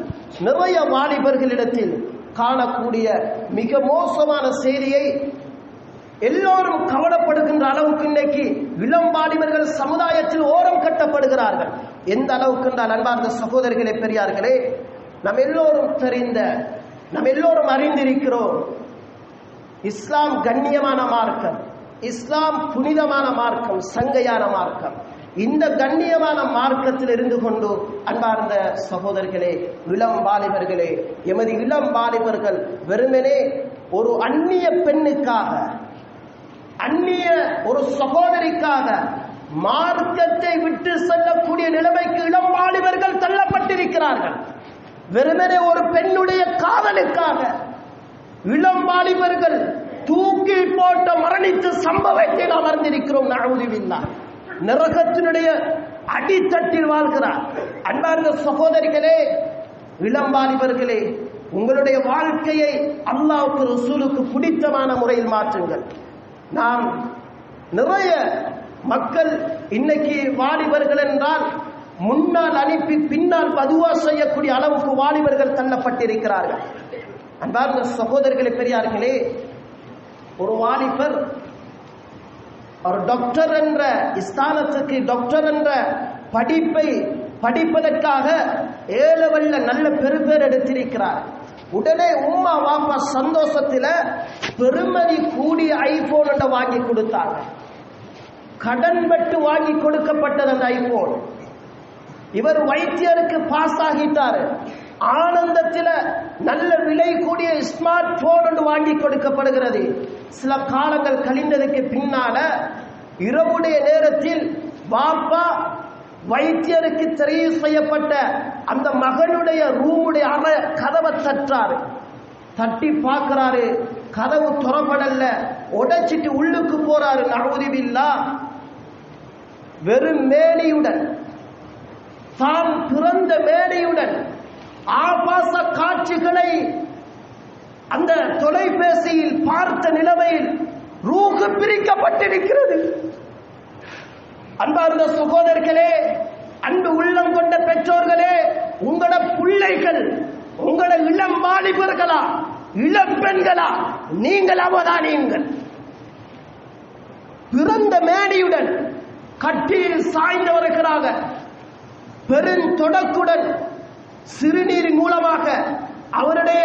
நிறைய வாலிபர்களிடத்தில் காணக்கூடிய மிக மோசமான செய்தியை எல்லோரும் கவலைப்படுகின்ற அளவுக்கு இன்றைக்கு இளம் வாலிபர்கள் சமுதாயத்தில் ஓரம் கட்டப்படுகிறார்கள். எந்த அளவுக்கு என்றால், அன்பார்ந்த சகோதரிகளே, பெரியார்களே, நாம் எல்லோரும் தெரிந்த, நாம் எல்லோரும் அறிந்திருக்கிறோம், இஸ்லாம் கண்ணியமான மார்க்கம், இஸ்லாம் புனிதமான மார்க்கம், சங்கையான மார்க்கம். இந்த கண்ணியமான மார்க்கத்தில் இருந்து கொண்டு அன்பார்ந்த சகோதரர்களே, இளம் வாலிபர்களே, எமது இளம் வாலிபர்கள் வெறுமனே ஒரு அந்நிய பெண்ணுக்காக, அந்நிய ஒரு சகோதரிக்காக மார்க்கத்தை விட்டு செல்லக்கூடிய நிலைமைக்கு இளம் வாலிபர்கள் தள்ளப்பட்டிருக்கிறார்கள். வெறுமனே ஒரு பெண்ணுடைய காதலுக்காக இளம் வாலிபர்கள் தூக்கி போட்ட மரணித்த சம்பவத்தை நாம் அறிந்திருக்கிறோம். நஅூதுபில்லாஹ், நரகத்தினுடைய அடித்தட்டில் வாழ்கிறார். அன்பார்ந்த சகோதரிகளே, இளம் வாலிபர்களே, உங்களுடைய வாழ்க்கையை அல்லாஹ்வுக்கு ரசூலுக்கு பிடித்தமான முறையில் மாற்றுங்கள். நாம் நிறைய மக்கள் இன்னைக்கு வாலிபர்கள் என்றால் முன்னால் அனுப்பி பின்னால் பதுவா செய்யக்கூடிய அளவுக்கு வாலிபர்கள் தள்ளப்பட்டிருக்கிறார்கள். அன்பார்ந்த சகோதரர்களே, பெரியார்களே, ஒரு வாலிபர் ஒரு டாக்டர் என்ற ஸ்தானத்துக்கு, டாக்டர் என்ற படிப்பை படிப்பதற்காக ஏலவல்ல நல்ல பெருபேர் எடுத்திருக்கிறார். உடனே உம்மா வாப்பா சந்தோஷத்துல பெருமதி கூடிய ஐபோன் என்ற வாங்கி கொடுத்தாங்க. கடன் பட்டு வாங்கி கொடுக்கப்பட்டது அந்த ஐபோன். இவர் வைத்தியருக்கு பாஸ் ஆகிட்டாரு. ஆனந்தத்தில நல்ல விலை கூடிய ஸ்மார்ட் போன் ஒன்று வாங்கி கொடுக்கப்படுகிறது. சில காலங்கள் கழிந்ததுக்கு பின்னால இரவுடைய நேரத்தில் பாப்பா வைத்தியருக்கு தெரிவு செய்யப்பட்ட அந்த மகனுடைய ரூமுடைய கதவை தட்டாரு. தட்டி பார்க்கிறாரு, கதவு திறப்படல. உடைச்சிட்டு உள்ளுக்கு போறாரு. நஅூதுபில்லாஹ், வெறும் மேனியுடன், தான் பிறந்த மேனியுடன் ஆபாச காட்சிகளை அந்த தொலைபேசியில் பார்த்த நிலைமையில் ரூஹு பிரிக்கப்பட்டிருக்கிறது. அன்பார்ந்த சகோதரர்களே, அன்பு உள்ளம் கொண்ட பெற்றோர்களே, உங்களோட பிள்ளைகள், உங்களோட இளம் வாலிபர்களா, இளம் பெண்களா, நீங்கள் அவதானியுங்கள். பிறந்த மேனியுடன் கட்டியில் சாய்ந்தவர்களாக பெருந்தொடக்குடன் சிறுநீர் மூலமாக அவருடைய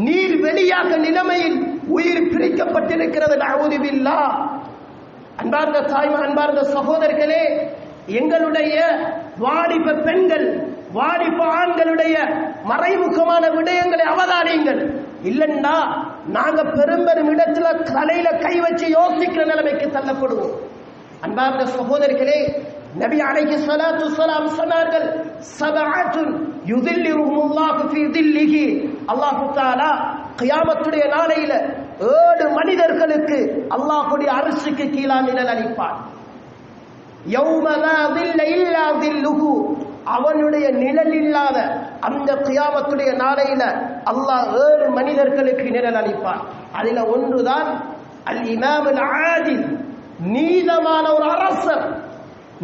நீர் வெளியாக நிலைமையில் உயிர் பிரிக்கப்பட்டிருக்கிறது. நஅூதுபில்லாஹ். அன்பார்ந்த தாய்மார், அன்பார்ந்த சகோதரர்களே, எங்களுடைய வாலிப பெண்கள், வாலிப ஆண்களுடைய மறைமுகமான விடயங்களை அவதானியுங்கள். இல்லைன்னா நாங்க பெரும்பெரும் இடத்துல தலையில கை வச்சு யோசிக்கிற நிலைமைக்கு தள்ளப்படுவோம். அன்பார்ந்த சகோதரர்களே, நபி அலைஹி ஸலாத்து வஸலாம் சொன்னார்கள், சபஅத்துன் யுதில்லுஹுமுல்லாஹு ஃபீ தில்லிஹி. அல்லாஹ் தஆலா கியாமத்துடைய நாளையில 7 மனிதர்களுக்கு அல்லாஹ்வுடைய அர்ஷுக்கு கீழே நிழல் அளிப்பார். யௌம லா தில்ல இல்லா தில்லுஹு. அவனுடைய நிழல் இல்லாத அந்த கியாமத்துடைய நாளையில அல்லாஹ் 7 மனிதர்களுக்கு நிழல் அளிப்பார். அதில ஒன்றுதான் அல் இமாமுல் ஆதில், நீதமான ஒரு அரசர்,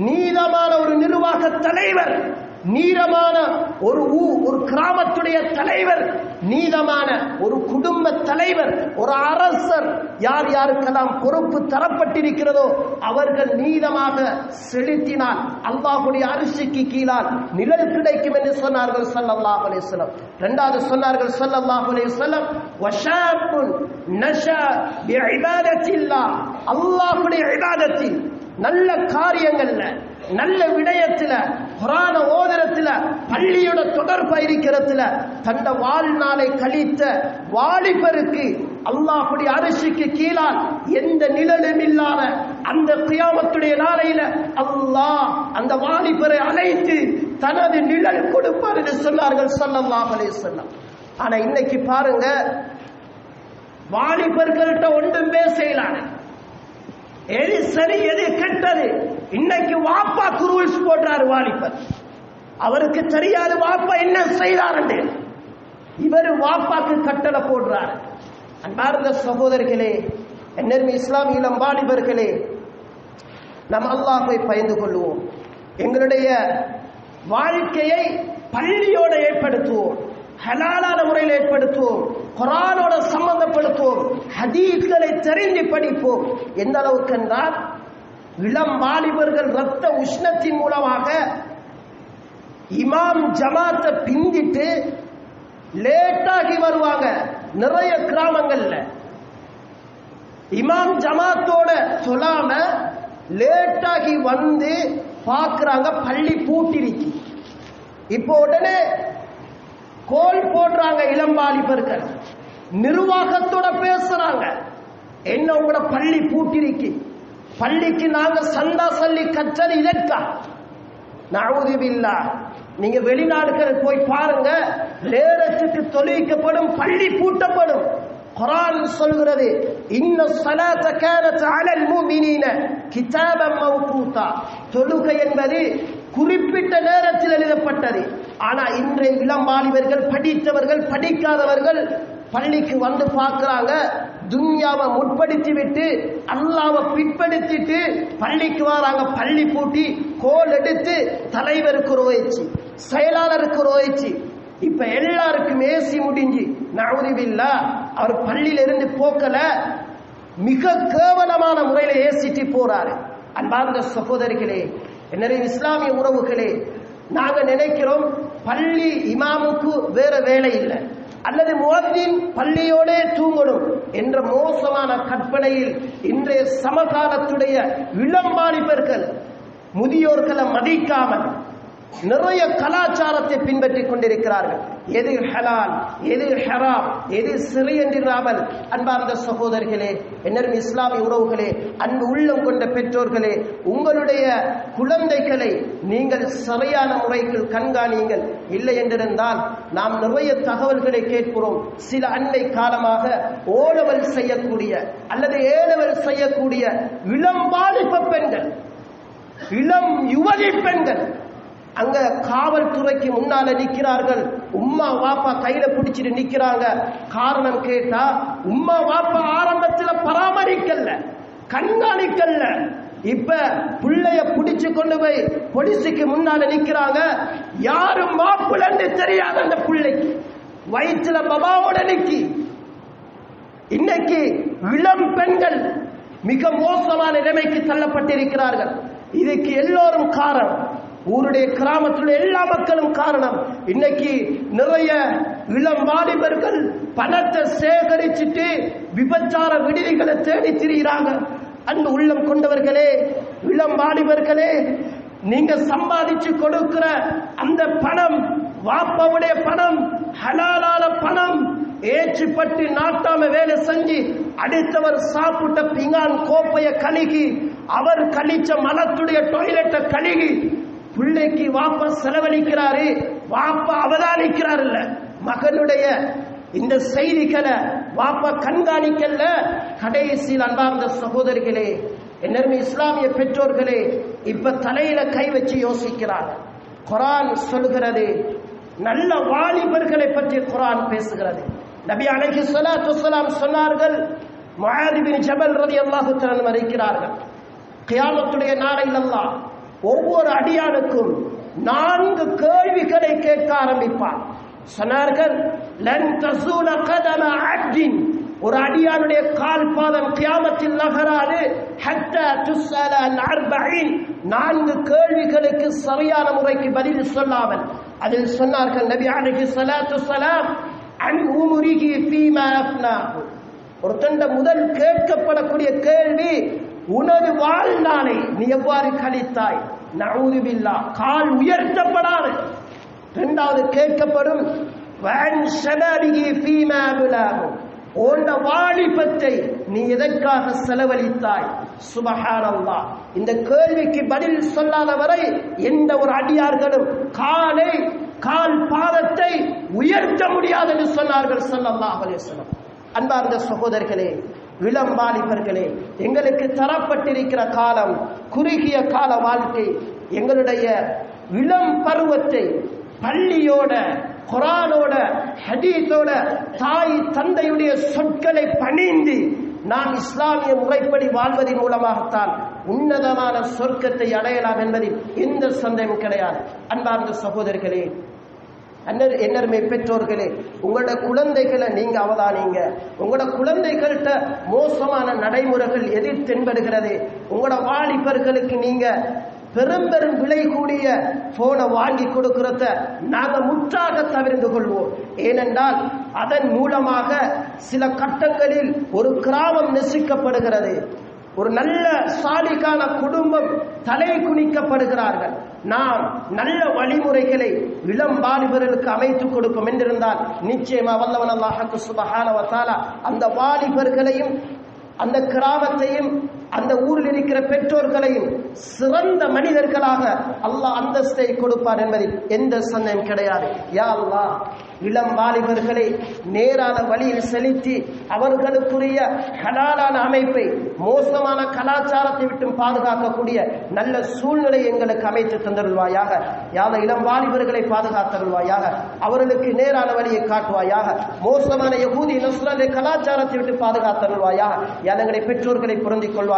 நீதமான ஒரு நிர்வாக தலைவர், நீதமான ஒரு கிராமத்துடைய தலைவர், நீதமான ஒரு குடும்ப தலைவர், ஒரு அரசர். யார் யாருக்கெல்லாம் பொறுப்பு தரப்பட்டிருக்கிறதோ அவர்கள் நீதமாக செலுத்தினால் அல்லாஹ்வுடைய அரிசிக்கு கீழால் நிழல் கிடைக்கும் என்று சொன்னார்கள் ஸல்லல்லாஹு அலைஹி வஸல்லம். இரண்டாவது சொன்னார்கள் ஸல்லல்லாஹு அலைஹி வஸல்லம், வஷாபுன் நஷா பிஇபாதத்தில்லாஹ். அல்லாஹ்வுடைய இபாதத்தில், நல்ல காரியங்கள்ல, நல்ல விடயத்துல, குர்ஆன ஓதுறதுல, பள்ளியோட தொடர்பு இருக்கிறதுல தந்த வாழ்நாளை கழித்த வாலிபருக்கு அல்லாஹ்வுடைய அரிசிக்கு கீழால் எந்த நிழலும் இல்லாத அந்த கியாமத்துடைய நாளையில அல்லாஹ் அந்த வாலிபரை அழைத்து தனது நிழல் கொடுப்பார் என்று சொன்னார்கள் ஸல்லல்லாஹு அலைஹி வஸல்லம். ஆனா இன்னைக்கு பாருங்க, வாலிபர்கள்ட்ட ஒன்றும் பேசலான, எது சரி எது கெட்டது. இன்னைக்கு வாப்பாக்கு ரூல்ஸ் போடுறாரு வாலிபர். அவருக்கு தெரியாது வாப்பா என்ன செய்தார் என்று. இவர் வாப்பாக்கு கட்டளை போடுறார். அன்பார்ந்த சகோதரர்களே, என்னென்ன இஸ்லாமிய இளம் வாலிபர்களே, நாம் அல்லாஹ்வை பயந்து கொள்வோம். எங்களுடைய வாழ்க்கையை பள்ளியோடு ஏற்படுத்துவோம், ஹலாலான முறையில் ஏற்படுத்துவோம், குர்ஆனோட சம்பந்தப்படுத்துவோம், ஹதீஸ்களை தெரிந்து படிப்போம். எந்த அளவுக்கு என்றால் இளம் வாலிபர்கள் ரத்த உஷ்ணத்தின் மூலமாக இமாம் ஜமாத்தை பிந்திட்டு லேட்டாகி வருவாங்க. நிறைய கிராமங்கள்ல இமாம் ஜமாத்தோட சொல்லாம லேட்டாகி வந்து பார்க்கறாங்க பள்ளி பூட்டிருக்கு. இப்போ உடனே கோல் போடுறாங்க இளம் வாலிபர்கள், நிர்வாகத்தோட பேசுறாங்க, என்ன உங்களோட பள்ளி பூட்டிருக்கு, பள்ளிக்கு நாங்க சந்தா சொல்லி கற்றது இதற்கா? நஊது பில்லாஹ். நீங்க வெளிநாடுகளுக்கு போய் பாருங்க, நேரத்துக்கு தொழுவிக்கப்படும், பள்ளி பூட்டப்படும். குர்ஆன் சொல்கிறது, இன்ன ஸலாத கானத் அலல் முஃமினீன கிதாபம் மவ்கூதா. தொழுகை என்பது குறிப்பிட்ட நேரத்தில் எழுதப்பட்டது. ஆனா இன்றைய இளம் வாலிபர்கள், படித்தவர்கள் படிக்காதவர்கள் பள்ளிக்கு வந்து பார்க்கிறாங்க, துன்யாவை முற்படுத்தி விட்டு அல்லாஹ்வை பிற்படுத்திட்டு பள்ளிக்கு வராங்க. பள்ளி பூட்டி கோல் எடுத்து தலைவருக்கு ரோயிச்சு, செயலாளருக்கு ரோயிச்சு. இப்ப எல்லாருக்கும் ஏசி முடிஞ்சு நஊது பில்லாஹ். அவர் பள்ளியில இருந்து போக்கல, மிக கேவலமான முறையில ஏசிட்டு போறாரு. அன்பார்ந்த சகோதரிகளே, என்னுடைய இஸ்லாமிய உறவுகளே, நாங்க நினைக்கிறோம் பள்ளி இமாமுக்கு வேற வேலை இல்லை, அல்லது முஅத்தின் பள்ளியோடே தூங்கணும் என்ற மோசமான கற்பனையில் இன்றைய சமகாலத்துடைய இளம் வாலிபர்கள் முதியோர்களை மதிக்காமல் நிறைய கலாச்சாரத்தை பின்பற்றிக் கொண்டிருக்கிறார்கள். எது ஹலால், எது ஹராம், எது சிறை என்றிராமல். அன்பார்ந்த சகோதரர்களே, என்னரும் இஸ்லாமிய உறவுகளே, அன்பு உள்ளம் கொண்ட பெற்றோர்களே, உங்களுடைய குழந்தைகளை நீங்கள் சரியான முறைக்கு கண்காணியுங்கள். இல்லை என்றிருந்தால் நாம் நிறைய தகவல்களை கேட்கிறோம். சில அண்மை காலமாக ஓலவல் செய்யக்கூடிய அல்லது ஏலவல் செய்யக்கூடிய இளம் வாலிப பெண்கள், இளம் யுவதி பெண்கள் அங்க காவல்துறைக்கு முன்னால நிக்கிறார்கள். உம்மா வாப்பா கையில பிடிச்சிட்டு நிக்கிறாங்க. காரணம் கேட்டா, உம்மா வாப்பா ஆரம்பத்துல பராமரிக்கல, கண்காணிக்கல. இப்ப பிள்ளைய பிடிச்சு கொண்டு போய் போலீஸுக்கு முன்னால நிக்கிறாங்க. யாரும் மாப்பிள்ளன்னு தெரியாத அந்த பிள்ளைக்கு வயிற்றுல பபாவோட நிக்கி. இன்னைக்கு இளம் பெண்கள் மிக மோசமான நிலைமைக்கு தள்ளப்பட்டிருக்கிறார்கள். இதுக்கு எல்லோரும் காரணம், ஊருடைய கிராமத்தில் எல்லா மக்களும் காரணம். இன்னைக்கு நிறைய இளம் வாலிபர்கள் பணத்தை சேகரிச்சுட்டு விபச்சார விடுதிகளை தேடி திரிகிறாங்க. அன்பு உள்ளம் கொண்டவர்களே, இளம் வாலிபர்களே, நீங்க சம்பாதிச்சு கொடுக்கிற அந்த பணம், வாப்பாவுடைய பணம், ஹலாலான பணம், ஏற்றுப்பட்டு நாட்டாம வேலை செஞ்சு அடுத்தவர் சாப்பிட்ட பிங்கான் கோப்பைய கழுகி, அவர் கழிச்ச மலத்துடைய டாய்லெட்டை கழுகி பிள்ளைக்கு வாப்பா செலவழிக்கிறாரு. வாப்பா அவதானிக்கிறார் இல்ல, மகனுடைய இந்த செய்திகளை வாப்பா கண்காணிக்கல. கடைசியில் அன்பார்ந்த சகோதரிகளே, என்னருமே இஸ்லாமிய பெற்றோர்களே, இப்ப தலையில கை வச்சு யோசிக்கிறார். குர்ஆன் சொல்கிறது, நல்ல வாலிபர்களை பற்றி குர்ஆன் பேசுகிறது. நபி அலைஹிஸ்ஸலாத்து வஸ்ஸலாம் சொன்னார்கள், முஆத் பின் ஜபல் ரலியல்லாஹு தஆலா அறிவிக்கிறார்கள், கியாமத்துடைய நாளையில் அல்லாஹ் ஒவ்வொரு அடியானுக்கும் 4 கேள்விகளை கேட்க ஆரம்பிப்பார். சொன்னார்கள், லன் தஸூல கதம அப்தின், ஒரு அடியானுடைய கால் பாதம் கியாமத்தில் நகராது, ஹத்தா துஸ்ஸல அன் 40, 4 கேள்விகளுக்கு சரியான முறைக்கு பதில் சொல்லாமல். அதில் சொன்னார்கள் நபி அலைஹிஸ்ஸலாத்து வஸ்ஸலாம், அன் உம்ரிஹி ஃபீமா அஃப்னாஹு, ஒருத்தண்ட முதல் கேட்கப்படக்கூடிய கேள்வி, உனது வாழ்நாளை நீ எவ்வாறு கழித்தாய். நஊது பில்லாஹ், கால் உயர்த்தப்படாது. இரண்டாவது கேட்கப்படும், வஅன் ஷபாபிஹி ஃபீமா அப்லாஹு, உன்ன வாலிபத்தை நீ எதற்காக செலவழித்தாய். சுப்ஹானல்லாஹ், இந்த கேள்விக்கு பதில் சொல்லாத வரை எந்த ஒரு அடியார்களும் கால் பாதத்தை உயர்த்த முடியாது என்று சொன்னார்கள் ஸல்லல்லாஹு அலைஹி வஸல்லம். அன்பார்ந்த சகோதரர்களே, இளம் வாலிபர்களே, எங்களுக்கு தரப்பட்டிருக்கிற காலம் குறுகிய கால வாழ்க்கை. எங்களுடைய இளம் பருவத்தை பள்ளியோட, குர்ஆனோட, ஹதீஸோட, தாய் தந்தையுடைய சொற்களை பணிந்து நாம் இஸ்லாமிய முறைப்படி வாழ்வதன் மூலமாகத்தான் உன்னதமான சொர்க்கத்தை அடையலாம் என்பதில் எந்த சந்தேகம் கிடையாது. அன்பார்ந்த சகோதரர்களே, என்னருமே பெற்றோர்களே, உங்களோட குழந்தைகளை நீங்க அவதானிங்க. உங்களோட குழந்தைகள்கிட்ட மோசமான நடைமுறைகள் எது தென்படுகிறது? உங்களோட வாலிபர்களுக்கு நீங்க பெரும் விலை கூடிய போனை வாங்கி கொடுக்கிறத நாங்க முற்றாக தவிர்த்து கொள்வோம். ஏனென்றால் அதன் மூலமாக சில கட்டங்களில் ஒரு கிராமம் நெசிக்கப்படுகிறது, ஒரு நல்ல சாலிகான குடும்பம் தலை குனிக்கப்படுகிறார்கள். நாம் நல்ல வழிமுறைகளை இளம் வாலிபர்களுக்கு அமைத்துக் கொடுப்போம் என்றிருந்தால் நிச்சயமா வல்லவன் அல்லாஹ் சுப்ஹானஹு வ தஆலா அந்த வாலிபர்களையும் அந்த கிராமத்தையும் அந்த ஊரில் இருக்கிற பெற்றோர்களையும் சிறந்த மனிதர்களாக அல்லாஹ் அந்தஸ்தை கொடுப்பார் என்பதில் எந்த சந்தேகம் கிடையாது. யா அல்லாஹ், இளம் வாலிபர்களை நேரான வழியில் செலுத்தி அவர்களுக்குரிய ஹலாலான அமைப்பை, மோசமான கலாச்சாரத்தை விட்டு பாதுகாக்கக்கூடிய நல்ல சூழ்நிலை எங்களுக்கு அமைத்து தந்தருள்வாயாக. யாத இளம் வாலிபர்களை பாதுகாத்தருள்வாயாக, அவர்களுக்கு நேரான வழியை காட்டுவாயாக. மோசமான யகூதி நஸ்ரா கலாச்சாரத்தை விட்டு பாதுகாத்தருள்வாயாக. யாதங்களை பெற்றோர்களை பொருந்திக் கொள்வாயாக.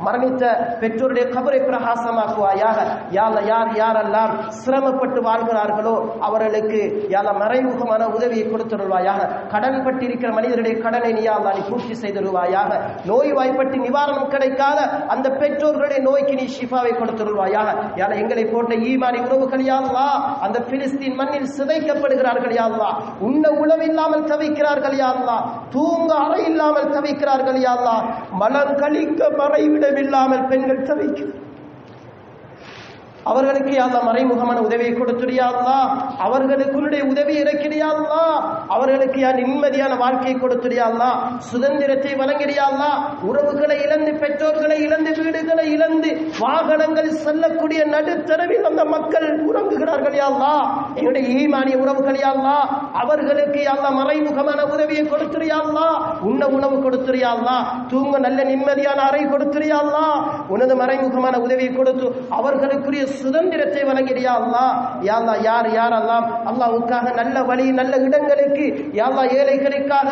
மரணித்த பெற்றோருடைய கபரை பிரகாசமாக்குவாயாக. யாரெல்லாம் சிரமப்பட்டு வாழ்கிறார்களோ அவர்களுக்கு மறைமுகமான உதவியை கொடுத்துருவாயாக. கடன் பட்டிருக்கிற மனிதருடைய கடனை நீ பூர்த்தி செய்திருவாயாக. நோய் வாய்ப்பட்டு நிவாரணம் கிடைக்காத அந்த பெற்றோர்களுடைய நோய்க்கு நீ ஷிஃபாவை கொடுத்துருவாயாக. எங்களை போன்ற ஈமானி உறவுகள் யா அல்லாஹ் அந்த பிலிஸ்தீன் மண்ணில் சிதைக்கப்படுகிறார்கள் யா அல்லாஹ். உண்ண உணவில்லாமல் தவிக்கிறார்கள் யா அல்லாஹ். தூங்க அறை இல்லாமல் தவிக்கிறார்கள் யா அல்லாஹ். மலம் கழிக்க மறைவிடமில்லாமல் பெண்கள் தவிக்கிறார்கள். அவர்களுக்கு யா அல்லாஹ் மறைமுகமான உதவியை கொடுத்துறியா அல்லாஹ். அவர்களுக்கு உன்னுடைய உதவி இறக்கிறியா அல்லாஹ். அவர்களுக்கு நிம்மதியான வாழ்க்கையை கொடுத்துறியா அல்லாஹ். சுதந்திரத்தை வழங்கிறியா அல்லாஹ். உறவுகளை இழந்து, பெற்றோர்களை இழந்து, வீடுகளை இழந்து, வாகனங்கள் செல்லக்கூடிய நடுத்தரவில் அந்த மக்கள் உறங்குகிறார்கள் யா அல்லாஹ். எங்களுடைய ஈமானிய உறவுகள் யா அல்லாஹ், அவர்களுக்கு யா அல்லாஹ் மறைமுகமான உதவியை கொடுத்துறியா அல்லாஹ். உண்ண உணவு கொடுத்துறியா அல்லாஹ். தூங்க நல்ல நிம்மதியான அறை கொடுத்துறியா அல்லாஹ். உனது மறைமுகமான உதவியை கொடுத்து அவர்களுக்குரிய சுதந்திரத்தை வழங்கிறியா அல்லாஹ். யா அல்லாஹ், யாரெல்லாம் அல்லாஹ்வுக்காக நல்ல வழி, நல்ல இடங்களுக்கு யா அல்லாஹ் ஏழைகளுக்காக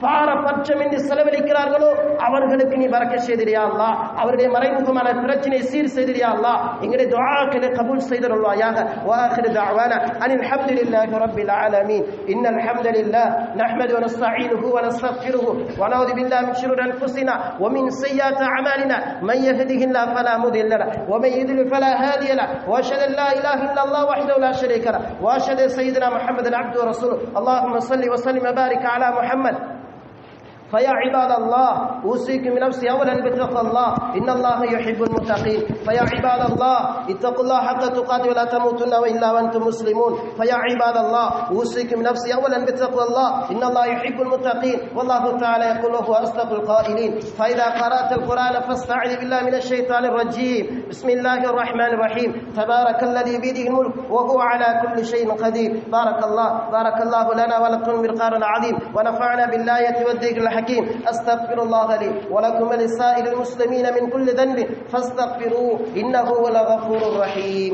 பாரபட்சமின்றி செலவழிக்கிறார்களோ அவர்களுக்கு நீ பரக்கத் செய்தியா அல்லாஹ். அவருடைய மறைமுகமான பிரச்சனையை சீர் செய்தியா அல்லாஹ். எங்களுடைய துஆக்களை கபூல் செய்தருள்வாயாக. வாஹிரு தஅவானா அனில் ஹம்துலில்லாஹி ரப்பில் ஆலமீன். இன்னல் ஹம்தலில்லாஹ் நஹ்மது வ நஸ்தஈனுஹு வ நஸ்தக்ஃபிருஹு வ நஊது பில்லாஹி மின் ஷுரூரி அன்ஃபுஸினா வ மின் ஸய்யிஆத்தி அமாலினா மன் யஹ்திஹில்லாஹு ஃபலா முதில்ல லஹு வ மன் யுضلل فلا هادي له واشهد ان لا اله الا الله وحده لا شريك له واشهد سيدنا محمد عبده ورسوله. اللهم صل وسلم وبارك على محمد. فيا عباد الله اوصيكم بنفسي اولا بتقوى الله ان الله يحب المتقين. فيا عباد الله اتقوا الله حق تقاته ولا تموتن الا وانتم مسلمون. فيا عباد الله اوصيكم بنفسي اولا بتقوى الله ان الله يحب المتقين. والله تعالى يقول وهو اصدق القائلين. فاذا قرات القران فاستعذ بالله من الشيطان الرجيم. بسم الله الرحمن الرحيم. تبارك الذي بيده الملك وهو على كل شيء قدير. بارك الله لنا ولكم بالقرآن العظيم ونفعنا بالآيات والذكر الحكيم. أستغفر الله لي ولكم ولسائر المسلمين من كل ذنب فاستغفروه إنه هو الغفور الرحيم.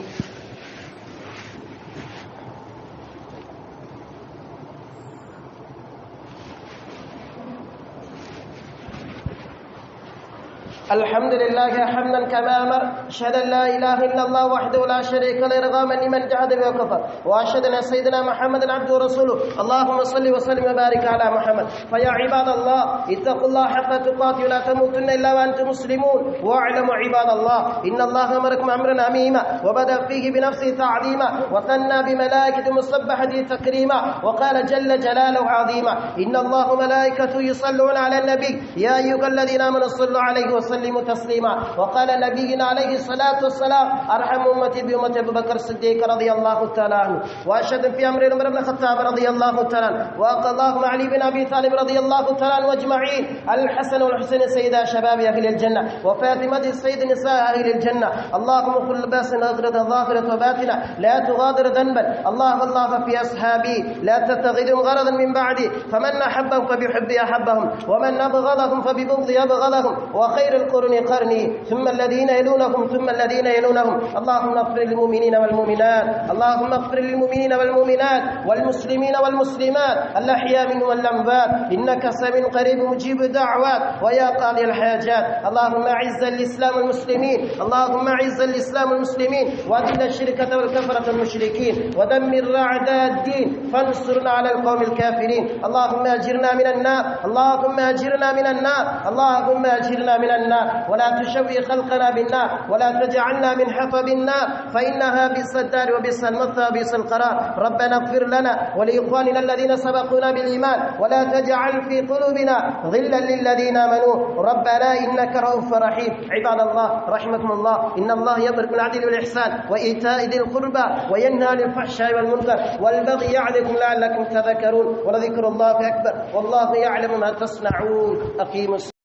الحمد لله حمدا كما امر. اشهد ان لا اله الا الله وحده لا شريك له رغما لمن جحد وكفر واشهد ان سيدنا محمدا عبده ورسوله. اللهم صل وسلم وبارك على محمد. فيا عباد الله اتقوا الله حق تقاته ولا تموتن الا وانتم مسلمون. واعلموا عباد الله ان الله امركم امرا عميما وبدا فيه بنفسه تعظيما وثنى بملائكته مسبحته تكريما وقال جل جلاله عظيما ان الله وملائكته يصلون على النبي يا ايها الذين امنوا صلوا عليه وسلموا تسليما. وقال نبينا عليه الصلاة والسلام أرحم أمتي بأمتي أبو بكر الصديق رضي الله تعالى عنه. وأشهد في أمر عمر بن الخطاب رضي الله تعالى عنه. وقال اللهم علي بن أبي طالب رضي الله تعالى عنه أجمعين. الحسن والحسين سيدا شباب أهل الجنة وفاطمة سيد نساء أهل الجنة. اللهم كل باس نظرة ظاهرة وباطنة لا تغادر ذنبا. الله في أصحابي لا تتخذهم غرضا من بعدي. فمن أحبهم فبحبي أحبهم ومن أبغض أبغضهم فببغض أبغضهم وخير القرون قرني ثم الذين يلونهم ثم الذين يلونهم. اللهم اغفر للمؤمنين والمؤمنات، اللهم اغفر للمؤمنين والمؤمنات والمسلمين والمسلمات الأحياء منهم والأموات إنك سميع قريب مجيب الدعوات ويا قاضي الحاجات. اللهم أعز الإسلام والمسلمين، اللهم أعز الإسلام والمسلمين وأذل الشركة والكفرة المشركين ودمر أعداء الدين فانصرنا على القوم الكافرين. اللهم أجرنا من النار، اللهم أجرنا من النار، اللهم أجرنا من النار ولا تشوي خلقنا بالنار ولا تجعلنا من حطب النار فإنها بئس الدار وبئس المثوى وبئس القرار. ربنا اغفر لنا ولإخواننا الذين سبقونا بالإيمان ولا تجعل في قلوبنا غلا للذين آمنوا ربنا إنك رؤوف رحيم. عباد الله رحمكم الله، إن الله يأمر بالعدل والإحسان وإيتاء ذي القربى وينهى عن الفحشاء والمنكر والبغي يعظكم لعلكم تذكرون ولذكر الله أكبر والله يعلم ما تصنعون. أقيموا